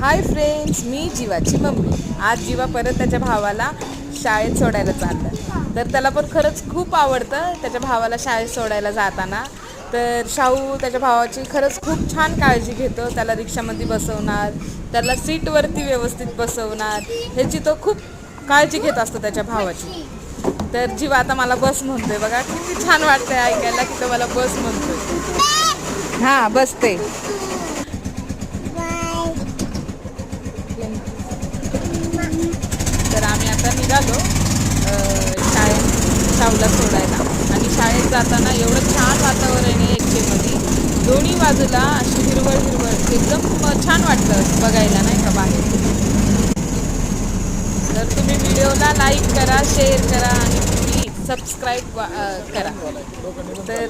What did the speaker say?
Hi friends, मी जीवाची mummy. आज जीवा परत त्याच्या भावाला शाळेत सोडायला चाललं. तर त्याला पण खरंच खूप आवडतं त्याच्या भावाला शाळेत सोडायला जाताना. तर शाहू त्याच्या भावाची खरंच खूप छान काळजी घेतो. त्याला रिक्षामध्ये बसवणार, त्याला सीटवरती व्यवस्थित बसवणार, ह्याची तो खूप काळजी घेत असतो त्याच्या भावाची. तर जीवा आता मला बस म्हणतोय बघा, किती छान वाटतंय ऐकायला की तो मला बस म्हणतोय. हां, बसते. तर आम्ही आता निघालो शाळेत शाहूला सोडायला. आणि शाळेत जाताना एवढं छान वातावरण आहे एकटेमध्ये, दोन्ही बाजूला अशी हिरवळ हिरवळ एकदम छान वाटतं बघायला नाही का बाहेर. तर तुम्ही व्हिडिओला लाईक करा, शेअर करा आणि प्लीज सबस्क्राईब करा. तर